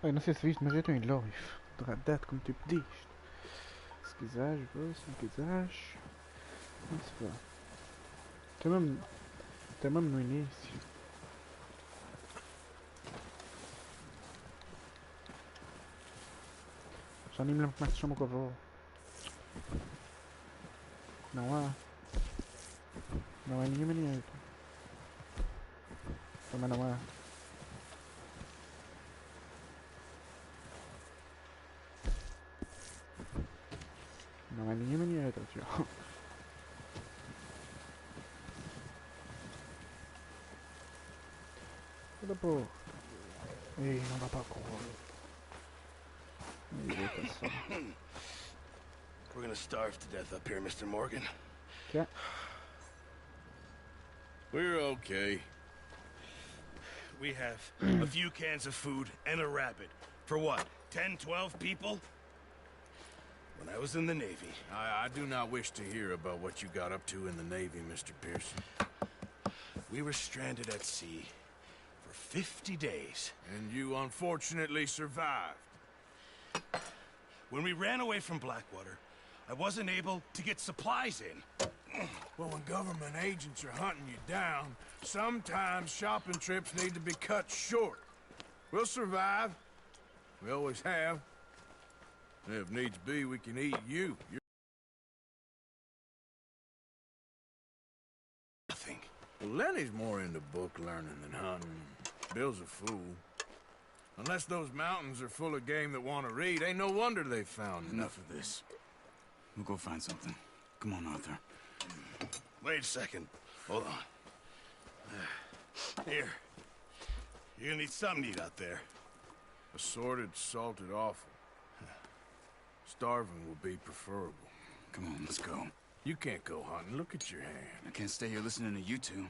Ai, não sei se viste, mas eu estou em live. De verdade, como tu pediste. Se quiseres, vou. Se não quiseres. Não se vá. Até mesmo no início. Já nem me lembro como é que se chama o cavalo. Não há. Não há nenhuma nem outra. Também não há. Não há nenhuma nem outra, tio. Toda porra. Ei, não dá para correr. We're gonna starve to death up here, Mr. Morgan. Yeah. We're okay. We have a few cans of food and a rabbit. For what, 10, 12 people? When I was in the Navy... I do not wish to hear about what you got up to in the Navy, Mr. Pearson. We were stranded at sea for 50 days. And you unfortunately survived. When we ran away from Blackwater, I wasn't able to get supplies in. Well, when government agents are hunting you down, sometimes shopping trips need to be cut short. We'll survive. We always have. And if needs be, we can eat you. Nothing. Well, Lenny's more into book learning than hunting. Bill's a fool. Unless those mountains are full of game that want to read, ain't no wonder they found Enough of this. We'll go find something. Come on, Arthur. Wait a second. Hold on. Here. You're gonna need something to eat out there. Assorted, salted offal. Starving will be preferable. Come on, let's go. You can't go hunting. Look at your hand. I can't stay here listening to you two.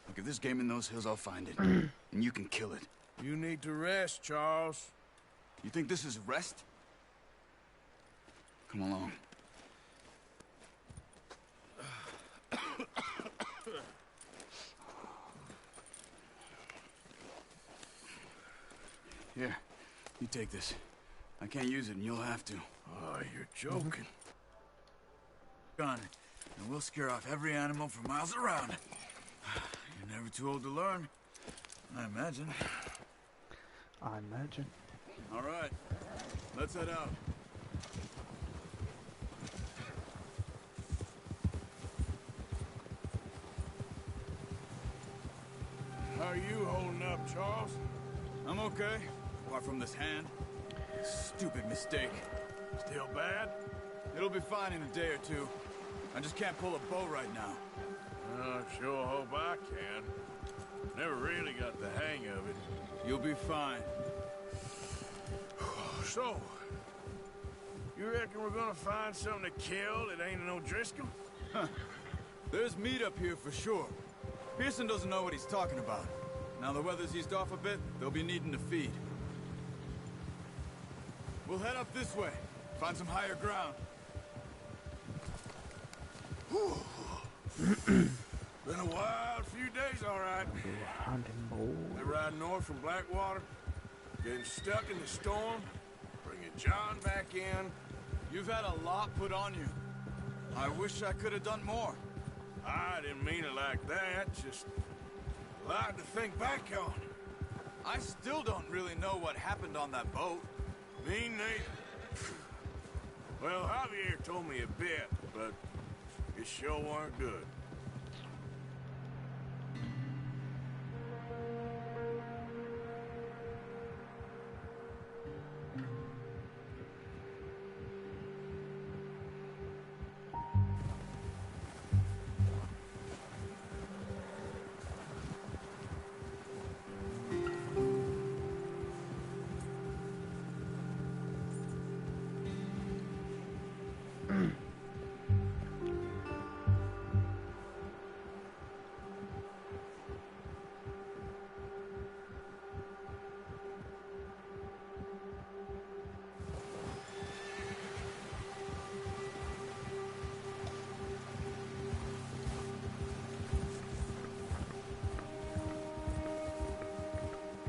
Look, if there's game in those hills, I'll find it. And you can kill it. You need to rest, Charles. You think this is rest? Come along. Here, you take this. I can't use it, and you'll have to. Oh, you're joking. Gun, and we'll scare off every animal for miles around. You're never too old to learn, I imagine. I imagine. All right, let's head out. How are you holding up, Charles? I'm okay, apart from this hand. Stupid mistake. Still bad? It'll be fine in a day or two. I just can't pull a bow right now. I sure hope I can. Never really got the hang of it. You'll be fine. So, you reckon we're gonna find something to kill that ain't no Driscoll? There's meat up here for sure. Pearson doesn't know what he's talking about. Now the weather's eased off a bit, they'll be needing to feed. We'll head up this way. Find some higher ground. Been a wild few days, all right. Hunting bowl. We're riding north from Blackwater, getting stuck in the storm, bringing John back in. You've had a lot put on you. I wish I could have done more. I didn't mean it like that, just a lot to think back on. I still don't really know what happened on that boat. Me neither. Well, Javier told me a bit, but it sure weren't good.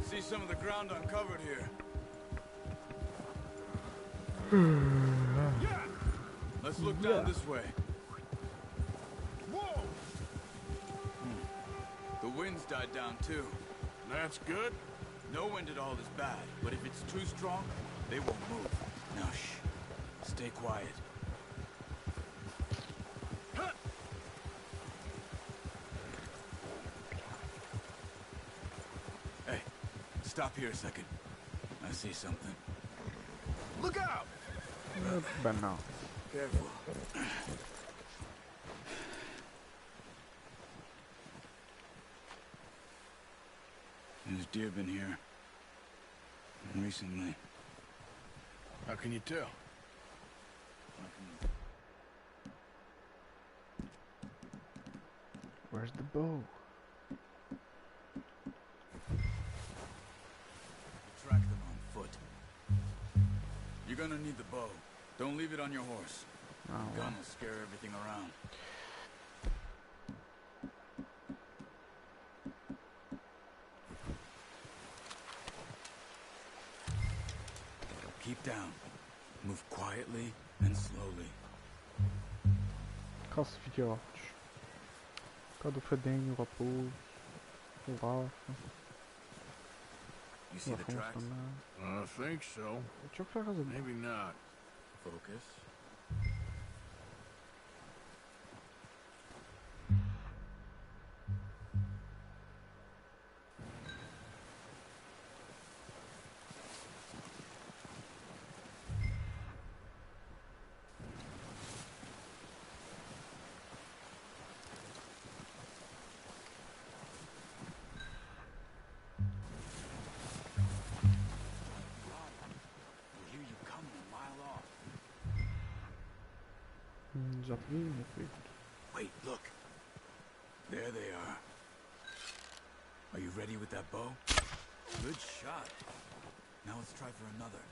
See some of the ground uncovered here. Let's look down this way. Whoa! The wind's died down too. That's good. No wind at all is bad, but if it's too strong, they won't move. Now shh. Stay quiet. Hey, stop here a second. I see something. Look out! But no. Careful. There's deer been here. Recently. How can you tell? Where's the bow? Track them on foot. You're gonna need the bow. Don't leave it on your horse. Oh, The gun will scare everything around. Keep down. Move quietly and slowly. Caça filhotes. Cadê o fedenho, o raposo, o alfa, You see o the afonso tracks? também. I think so. Deixa eu fazer uma. Maybe not. Focus. I hear you coming a mile off. Já te vi, meu filho. Wait, look. There they are. Are you ready with that bow? Good shot. Now let's try for another.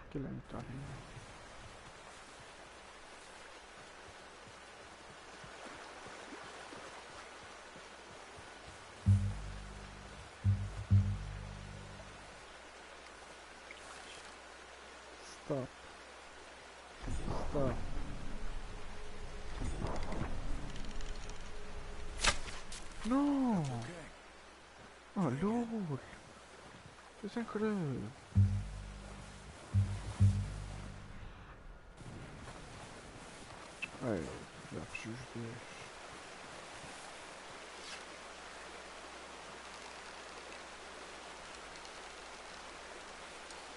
Aquele ali tá rindo. Stop. Stop. No! Okay. Oh, lol! Foi sem querer. Ai, já fiz os dois.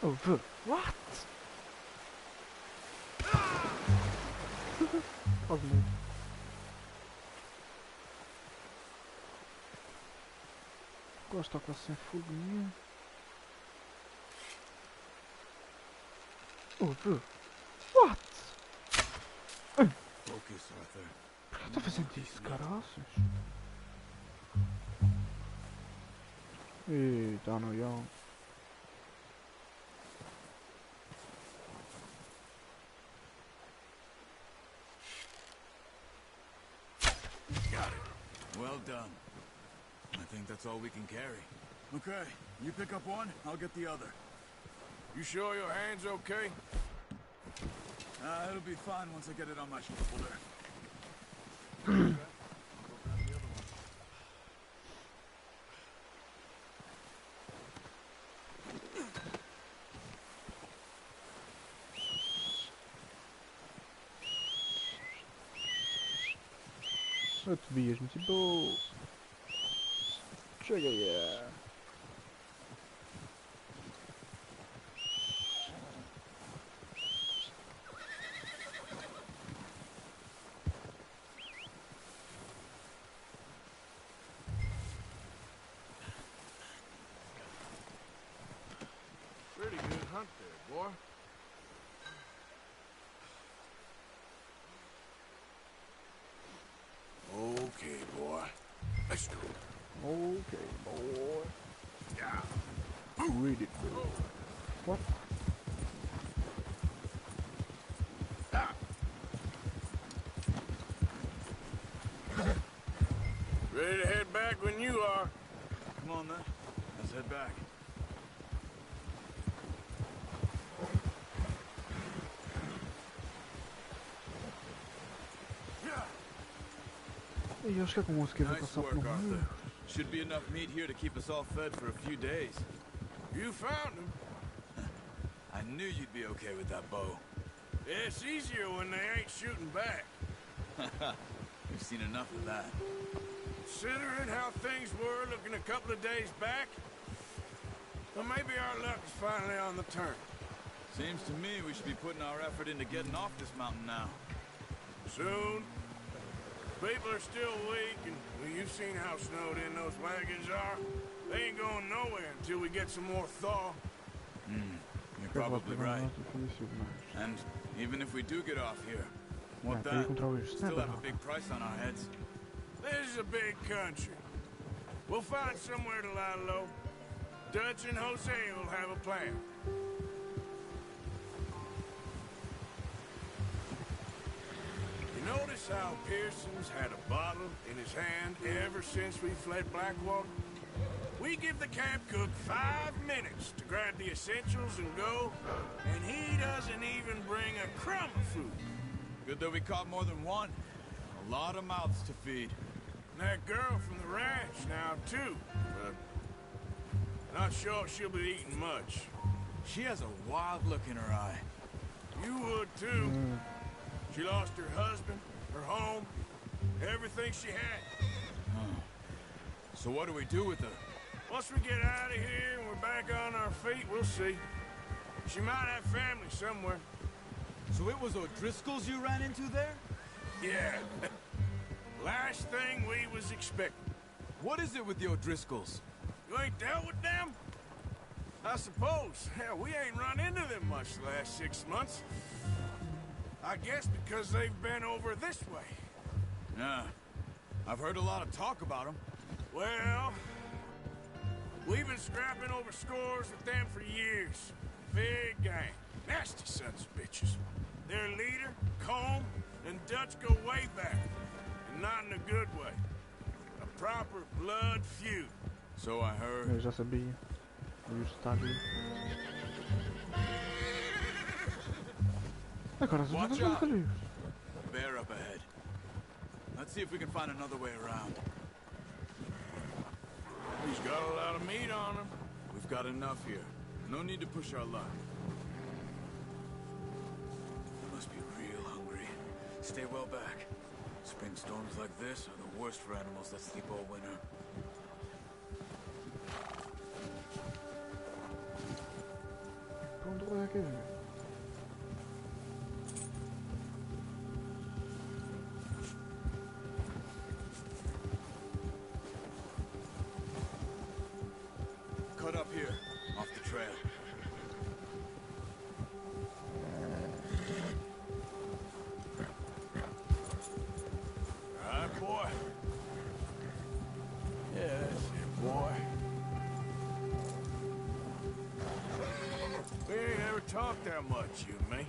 Over. What? Az még. Gosto de classe foguinho. Over. What? Focus, Arthur. Por que tá fazendo isso, caraças? Eita, no jau. Got it. Well done. I think that's all we can carry. Okay, you pick up one, I'll get the other. You sure your hand's okay? It'll be fine once I get it on my shoulder. Outro Tobias, muito bom. Chega aí. Pretty good hunt there, boy. Okay, boy. Let's go. Okay, boy. Yeah. Read it, bro. What? Ah. Ready to head back when you are. Come on then, let's head back. E acho que é com música eu vou Nice passar work, por Arthur. Should be enough meat here to keep us all fed for a few days. You found him. I knew you'd be okay with that bow. It's easier when they ain't shooting back. We've seen enough of that. Considering how things were looking a couple of days back, well, maybe our luck is finally on the turn. Seems to me we should be putting our effort into getting off this mountain now. Soon. People are still weak, and well, you've seen how snowed in those wagons are. They ain't going nowhere until we get some more thaw. You're probably right. And even if we do get off here, what that? Still have a big price on our heads. This is a big country. We'll find somewhere to lie low. Dutch and Jose will have a plan. You notice how Pearson's had a bottle in his hand ever since we fled Blackwater? We give the camp cook 5 minutes to grab the essentials and go, and he doesn't even bring a crumb of food. Good that we caught more than one. A lot of mouths to feed. And that girl from the ranch now, too, but not sure she'll be eating much. She has a wild look in her eye. You would, too. She lost her husband, her home, everything she had. So what do we do with her? Once we get out of here and we're back on our feet, we'll see. She might have family somewhere. So it was O'Driscoll's you ran into there? Yeah. Last thing we was expecting. What is it with the O'Driscolls? You ain't dealt with them? I suppose. Hell, we ain't run into them much the last 6 months. I guess because they've been over this way. Yeah. I've heard a lot of talk about them. Well, we've been scrapping over scores with them for years. Big gang. Nasty sons of bitches. Their leader, Combe, and Dutch go way back. And not in a good way. A proper blood feud. So I heard. Eu já sabia. Eu está ali. Agora as Watch outras out. não calhou. Bear up ahead. Let's see if we can find another way around. He's got a lot of meat on him. We've got enough here. No need to push our luck. Must be real hungry. Stay well back. Spring storms like this are the worst for animals that sleep all winter. fuck is it? Cut up here, off the trail. All right, boy. Yeah, that's it, boy. We ain't ever talked that much, you and me.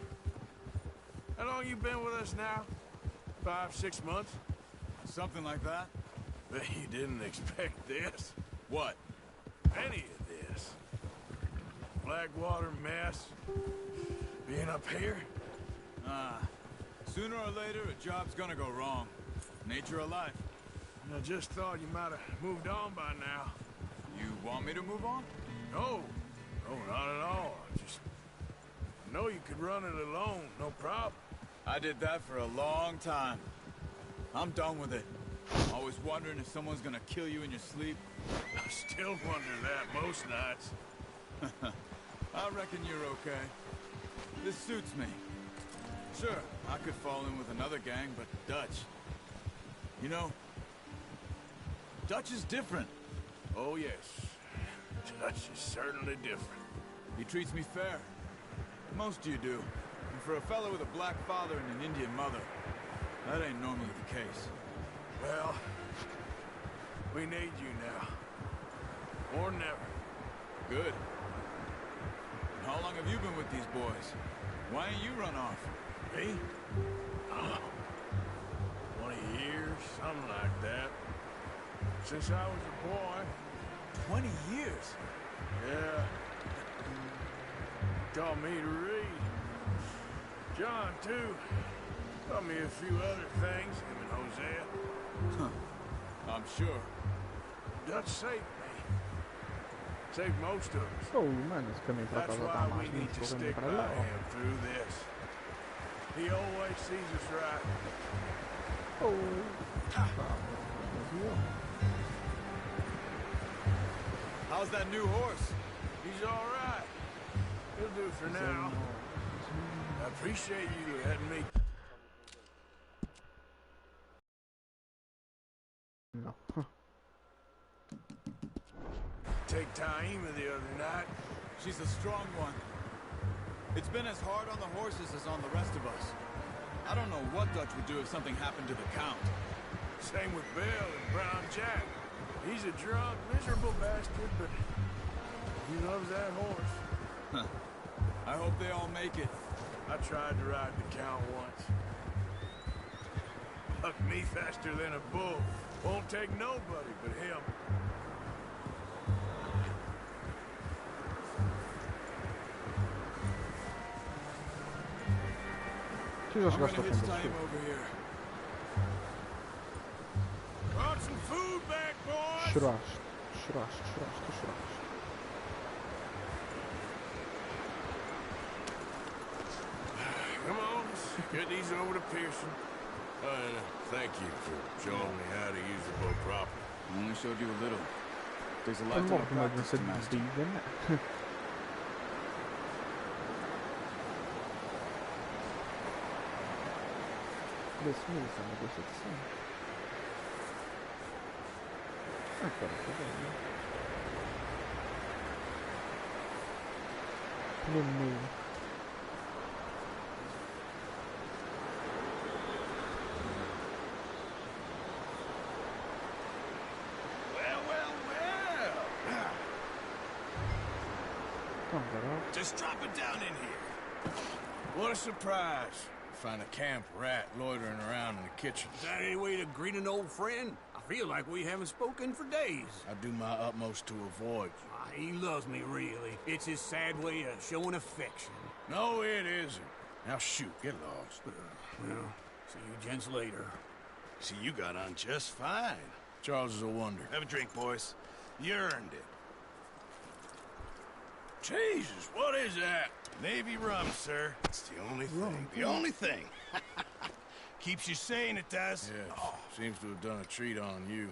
How long you been with us now? 5, 6 months? Something like that? Bet you didn't expect this. What? Any of this. Blackwater mess. Being up here? Sooner or later, a job's gonna go wrong. Nature of life. I just thought you might have moved on by now. You want me to move on? No. No, not at all. I know you could run it alone, no problem. I did that for a long time. I'm done with it. Always wondering if someone's gonna kill you in your sleep. I still wonder that most nights. I reckon you're okay. This suits me. Sure, I could fall in with another gang, but Dutch... You know, Dutch is different. Oh, yes. Dutch is certainly different. He treats me fair. Most of you do. And for a fellow with a black father and an Indian mother, that ain't normally the case. Well, we need you now. More than ever. Good. And how long have you been with these boys? Why ain't you run off? Me? Oh, 20 years, something like that. Since I was a boy. 20 years? Yeah. Taught me to read. John, too. Taught me a few other things, him and Hosea. Huh. I'm sure. Dutch saved me. Saved most of us. Oh, mano, es que mi That's papá why va más we need to lento que mi stick by para el lado. him through this. He always sees us right. Oh, vamos, How's that new horse? He's all right. He'll do for now. I appreciate you letting me. no. Take Taima the other night. She's a strong one. It's been as hard on the horses as on the rest of us. I don't know what Dutch would do if something happened to the Count. Same with Bill and Brown Jack. He's a drunk, miserable bastard, but he loves that horse. Huh. I hope they all make it. I tried to ride the Count once. Bucked me faster than a bull. Won't take nobody but him. Tú ya I'm has gonna hitch gastado time over here. Brought some food back, boys! Şuraş. Come on, let's get these over to Pearson. And thank you for showing me how to use the boat properly. I only showed you a little. Takes a Det lifetime var of som att practice se to master. bilen. Det är smilsande på sitt sätt. Jag får det för det. Plummy. Just drop it down in here. What a surprise. Find a camp rat loitering around in the kitchen. Is that any way to greet an old friend? I feel like we haven't spoken for days. I do my utmost to avoid you. He loves me, really. It's his sad way of showing affection. No, it isn't. Now shoot, get lost. Well, see you gents later. See, you got on just fine. Charles is a wonder. Have a drink, boys. You earned it. Jesus, what is that? Navy rum, sir. It's the only thing. The only thing. Keeps you sane, it does. Yeah, seems to have done a treat on you.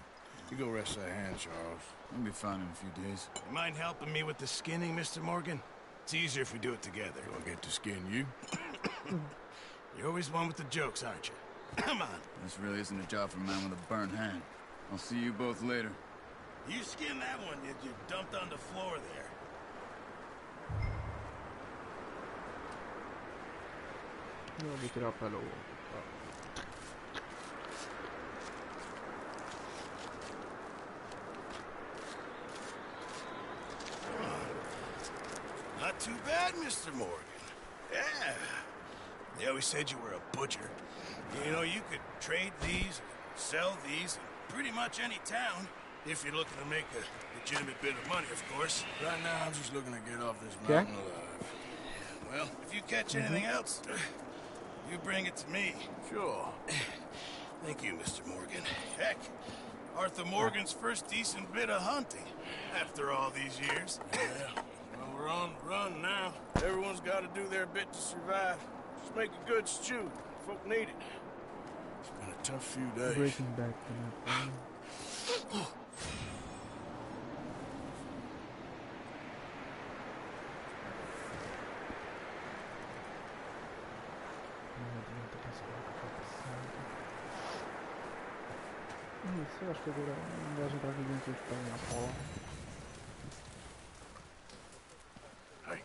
You go rest that hand, Charles. I'll be fine in a few days. You mind helping me with the skinning, Mr. Morgan? It's easier if we do it together. Do I get to skin you? You're always one with the jokes, aren't you? Come on. This really isn't a job for a man with a burnt hand. I'll see you both later. You skinned that one you dumped on the floor there. Nu dyker det upp hallå. Not too bad, Mr. Morgan. Yeah. They always said you were a butcher. You know, you could trade these, sell these in pretty much any town, if you're looking to make a legitimate bit of money, of course. Right now, I'm just looking to get off this Okay. mountain alive. Well, if you catch anything else, you bring it to me. Sure. Thank you, Mr. Morgan. Heck, Arthur Morgan's first decent bit of hunting after all these years. Yeah. Well, we're on the run now. Everyone's got to do their bit to survive. Just make a good stew. Folk need it. It's been a tough few days. Breaking back to my phone. Isso, eu acho que agora a viagem para aqui dentro está na porra. Hey.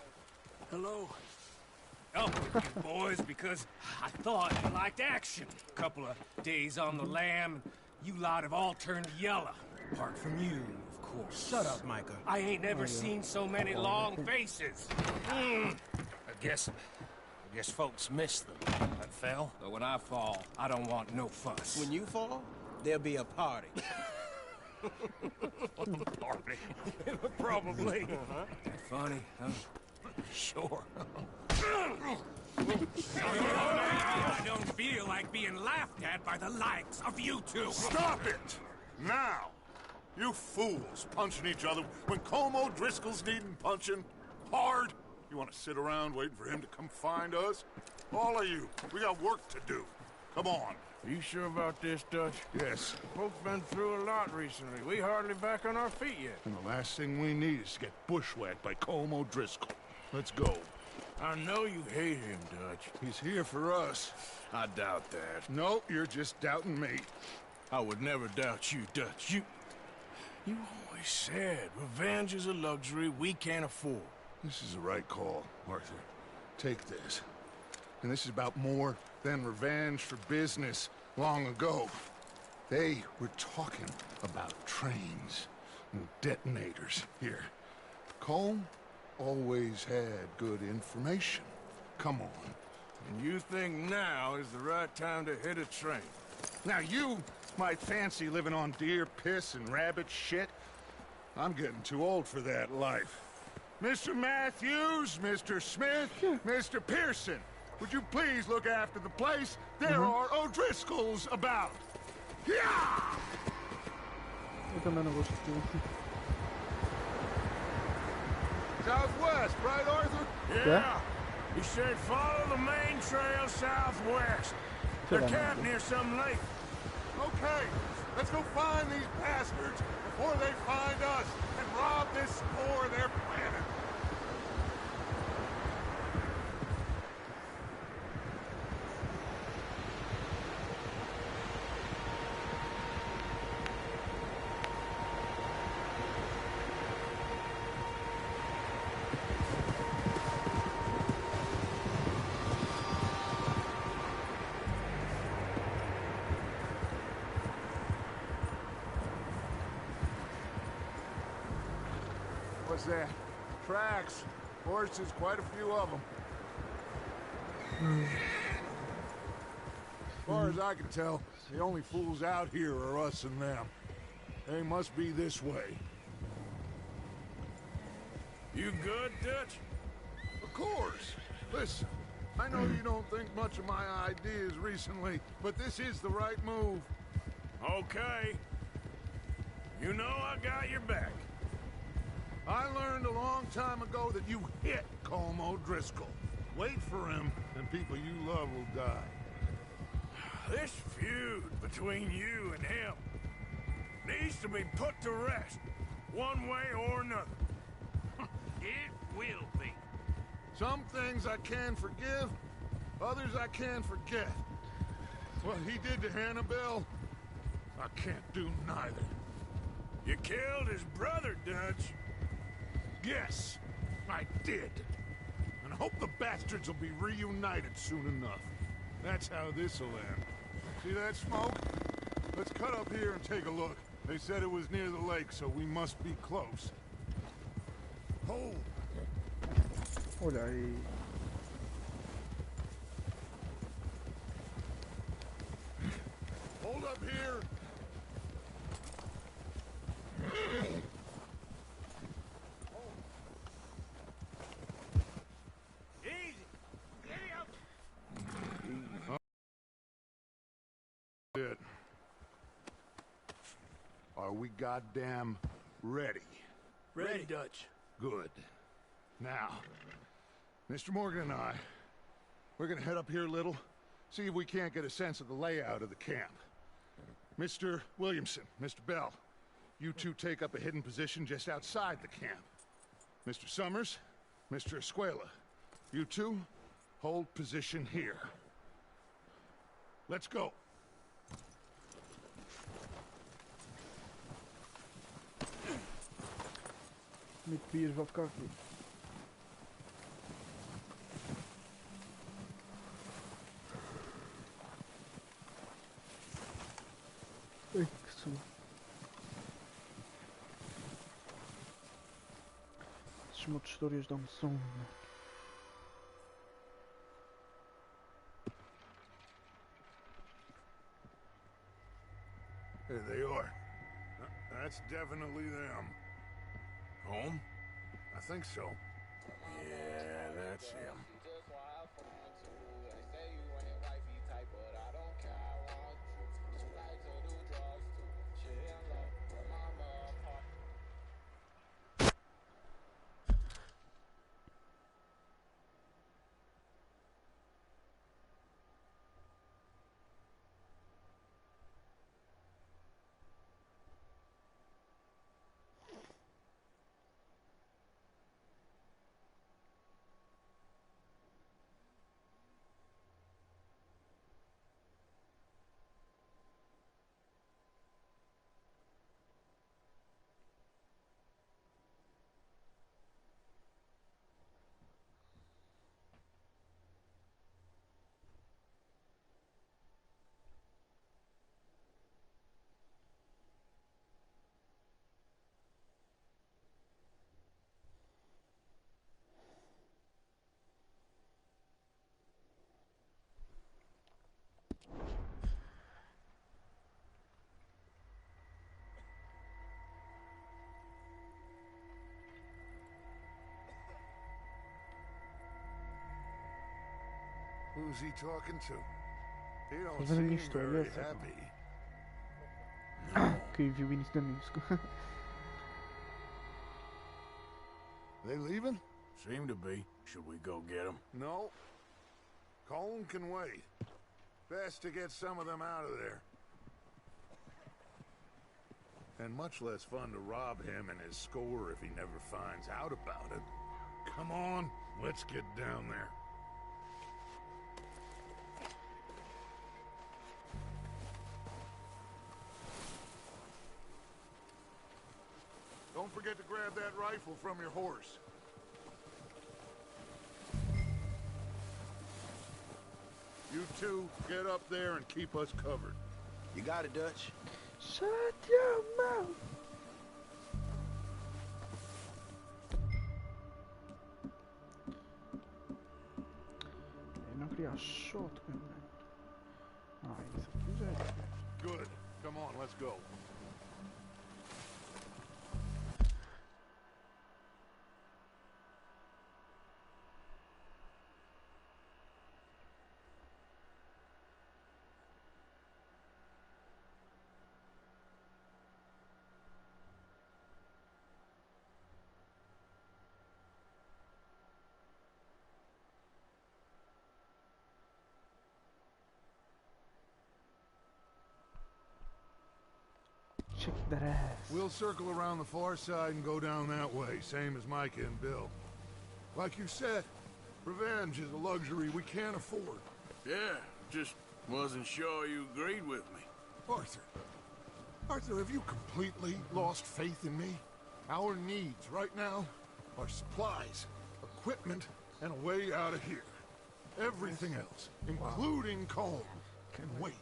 Hello. Oh, you boys, because I thought you liked action. Couple of days on the lam, you lot have all turned yellow. Apart from you, of course. Shut up, Micah. I ain't never seen so many long faces. I guess folks miss them. I fell, but when I fall, I don't want no fuss. When you fall, there'll be a party. Party. Probably. Funny, huh? Sure. I don't feel like being laughed at by the likes of you two. Stop it! Now! You fools punching each other when Como Driscoll's needing punching hard. You want to sit around waiting for him to come find us? All of you, we got work to do. Come on. You sure about this, Dutch? Yes. Folks been through a lot recently. We hardly back on our feet yet. And the last thing we need is to get bushwhacked by Como Driscoll. Let's go. I know you hate him, Dutch. He's here for us. I doubt that. No, you're just doubting me. I would never doubt you, Dutch. You always said revenge is a luxury we can't afford. This is the right call, Arthur. Take this. And this is about more than revenge for business long ago. They were talking about trains and detonators here. Colm always had good information. Come on. And you think now is the right time to hit a train? Now you might fancy living on deer piss and rabbit shit. I'm getting too old for that life. Mr. Matthews, Mr. Smith, Mr. Pearson, would you please look after the place? There are O'Driscolls about. Yeah! Eu também não gosto de Southwest, right, Arthur? Yeah. He said follow the main trail southwest. They're camped near some lake. Okay, let's go find these bastards before they find us and rob this store they're planning. What's that? Tracks. Horses, quite a few of them. As far as I can tell, the only fools out here are us and them. They must be this way. You good, Dutch? Of course. Listen, I know you don't think much of my ideas recently, but this is the right move. Okay. You know I got your back. I learned a long time ago that you hit Colm O'Driscoll. Wait for him, and people you love will die. This feud between you and him needs to be put to rest, one way or another. It will be. Some things I can forgive, others I can forget. What he did to Annabelle, I can't do neither. You killed his brother, Dutch. Yes, I did. And I hope the bastards will be reunited soon enough. That's how this'll end. See that smoke? Let's cut up here and take a look. They said it was near the lake, so we must be close. Hold. Olha aí. Hold up here. It. Are we goddamn ready? Ready, Dutch. Good. Now, Mr. Morgan and I, we're gonna head up here a little, see if we can't get a sense of the layout of the camp. Mr. Williamson, Mr. Bell, you two take up a hidden position just outside the camp. Mr. Summers, Mr. Escuela, you two hold position here. Let's go. Muito bias, vou ficar aqui. Ai, que sono. Esses modos de histórias dão-me sono. There they are. That's definitely them. Home? I think so. Yeah, that's him. Who's he talking to? He don't Fazendo a minha seem história, very sabe? happy. Que viu o início da música. They leaving? Seem to be. Should we go get him? No. Colin can wait. Best to get some of them out of there. And much less fun to rob him and his score if he never finds out about it. Come on, let's get down there. Don't forget to grab that rifle from your horse. You two, get up there and keep us covered. You got it, Dutch. Shut your mouth! Eu não queria a shotgun, man. Ah, isso aqui já é. Good. Come on, let's go. Check that ass. We'll circle around the far side and go down that way, same as Micah and Bill. Like you said, Revenge is a luxury we can't afford. Yeah, just wasn't sure you agreed with me. Arthur. Arthur, have you completely lost faith in me? Our needs right now are supplies, equipment, and a way out of here. Everything else, including Colm, can wait.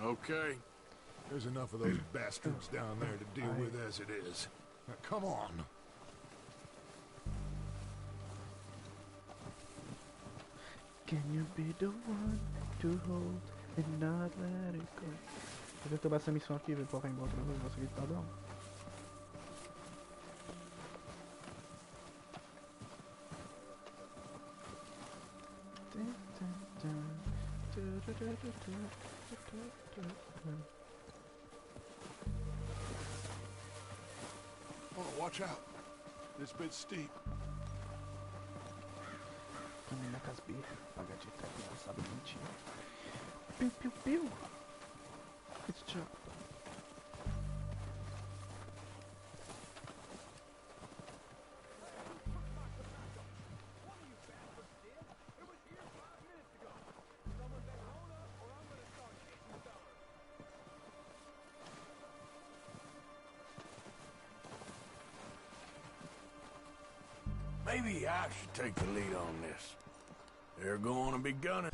Okay. There's enough of those bastards down there to deal with as it is. Now, come on. Can you be the one to hold and not let it go? Eu já tô essa missão aqui, velho, colocar em volta, eu vou conseguir padrão. Oh, watch out. This bit's steep. Também com as birras, pagar de cara, não sabe mentir. Piu, piu, piu. Good job. Maybe I should take the lead on this. They're going to be gunning.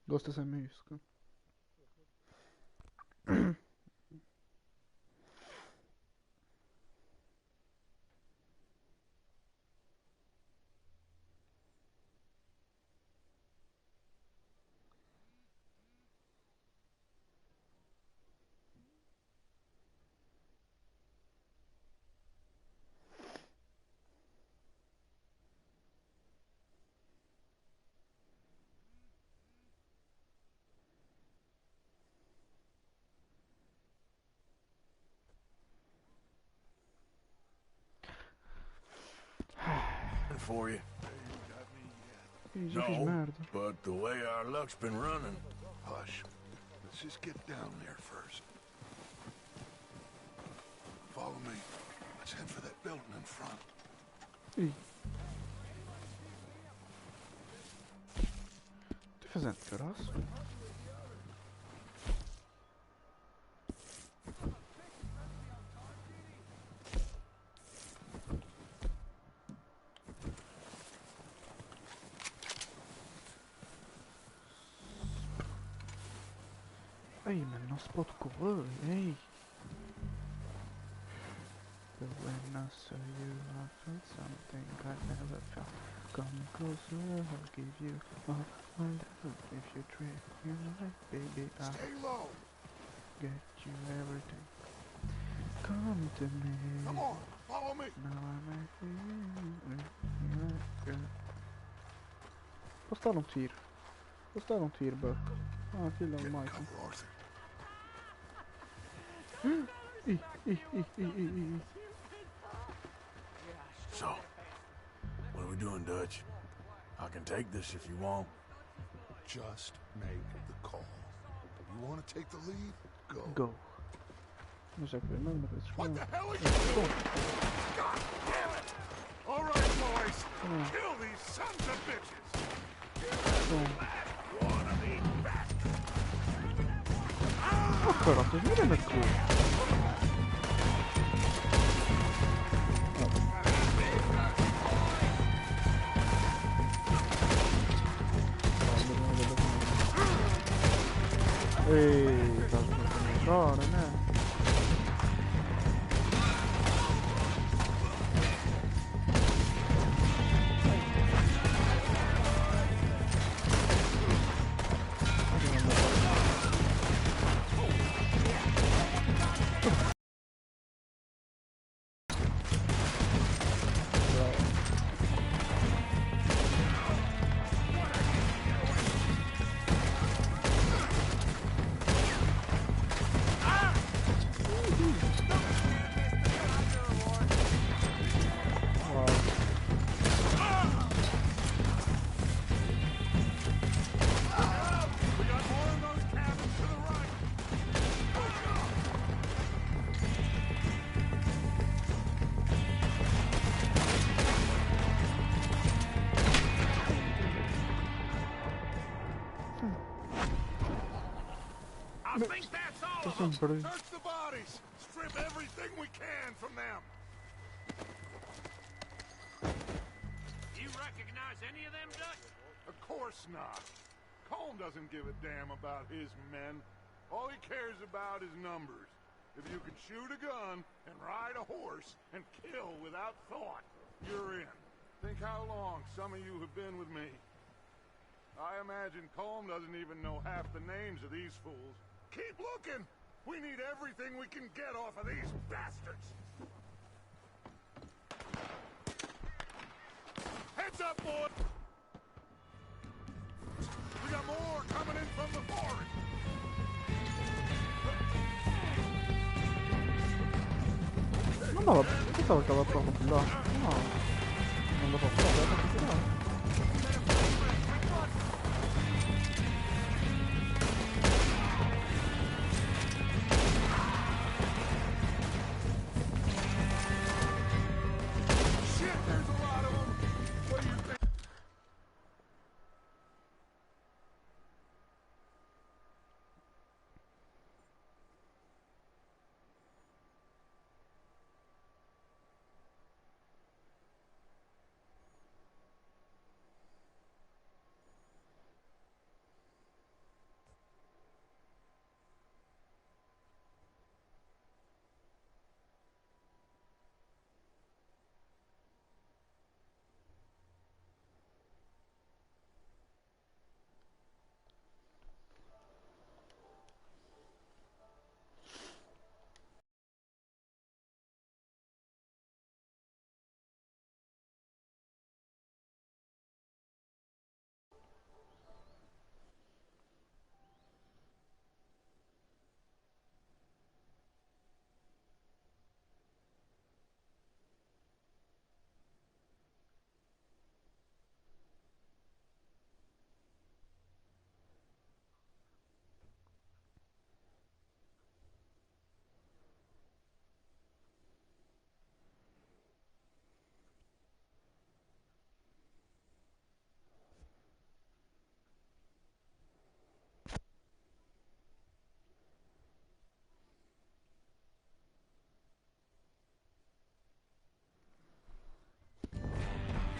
Gosto dessa música. For you. Já fiz merda. But the way our luck's been running. Hush. Let's just get down there first. Follow me. Let's head for that building in front. Ih. Tô fazendo caroço? Ei, mano, não se pode correr, ei! But when I saw you, I felt something I never felt. Come closer, I'll give you all my love. If you treat me right, baby, I'll Stay low. get you everything. Come to me. Come on, follow me. Now I'm here. Posso dar um tiro? Posso dar um tiro, Buck? Ah, filho Get do in Michael. cover, Arthur. So, what are we doing, Dutch? I can take this if you want. Just make the call. You want to take the lead? Go. Go. No sé, pero no me What the hell are you doing? God damn it! All right, boys. Kill these sons of bitches. One of these bastards. varför är det med kul? Ej, varför drar den här? I think that's all of them. Search the bodies. Strip everything we can from them. You recognize any of them, Dutch? Of course not. Colm doesn't give a damn about his men. All he cares about is numbers. If you can shoot a gun and ride a horse and kill without thought, you're in. Think how long some of you have been with me. I imagine Colm doesn't even know half the names of these fools. Keep looking! We need everything we can get off of these bastards! Heads up, boy! We got more coming in from the forest! No, pensavo che aveva trovato là. No, non lo so, però aveva fatto là.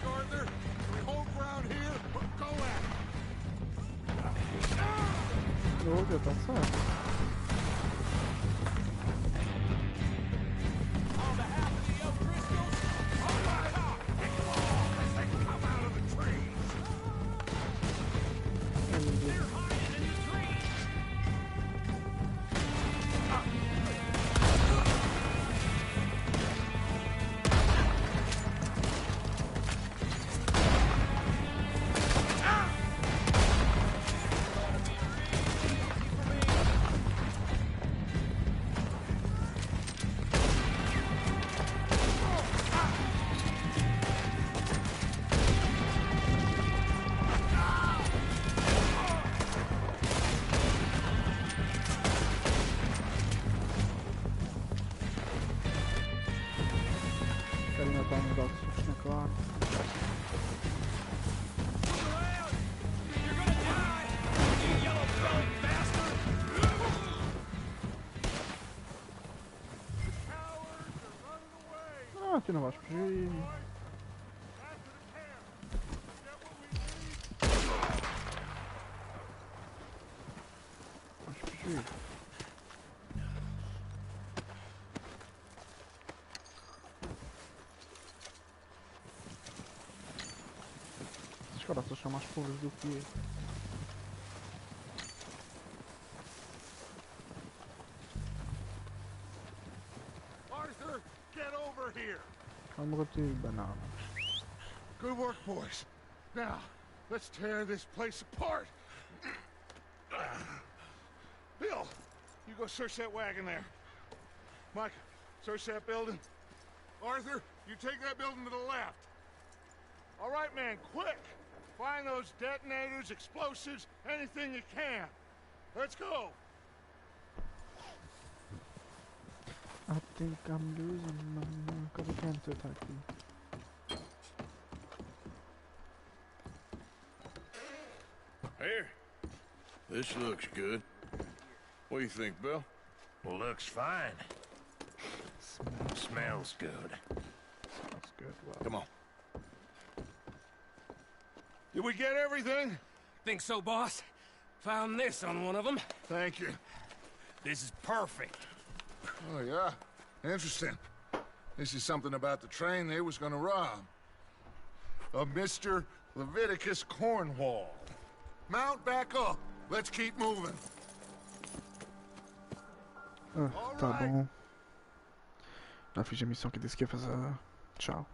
Arthur, hold ground here, but go at it! Jo, det passar. On behalf of the Elk Crystals, on my top! Pick them all as they come out of the trees! They're hiding in the trees! Carina ta mig rakt så snäck kvar. tu não vais fugir. Vais fugir. Esses caras são mais pobres do que eu. Arthur, get over here. Calma contigo, banana. Good work, boys. Now, let's tear this place apart. Bill, you go search that wagon there. Mike, search that building. Arthur, you take that building to the left. All right, man, quick. Find those detonators, explosives, anything you can. Let's go. I think I'm losing my mind because I can't attack you. Here. This looks good. What do you think, Bill? Looks fine. Smells good. Smells good. Well, Come on. Did we get everything? Think so, boss? Found this on one of them. Thank you. This is perfect. Oh, yeah? Interesting. This is something about the train they was gonna rob. Of Mr. Leviticus Cornwall. Mount back up. Let's keep moving. tá bom. Já fiz a missão que disse que ia fazer. Tchau.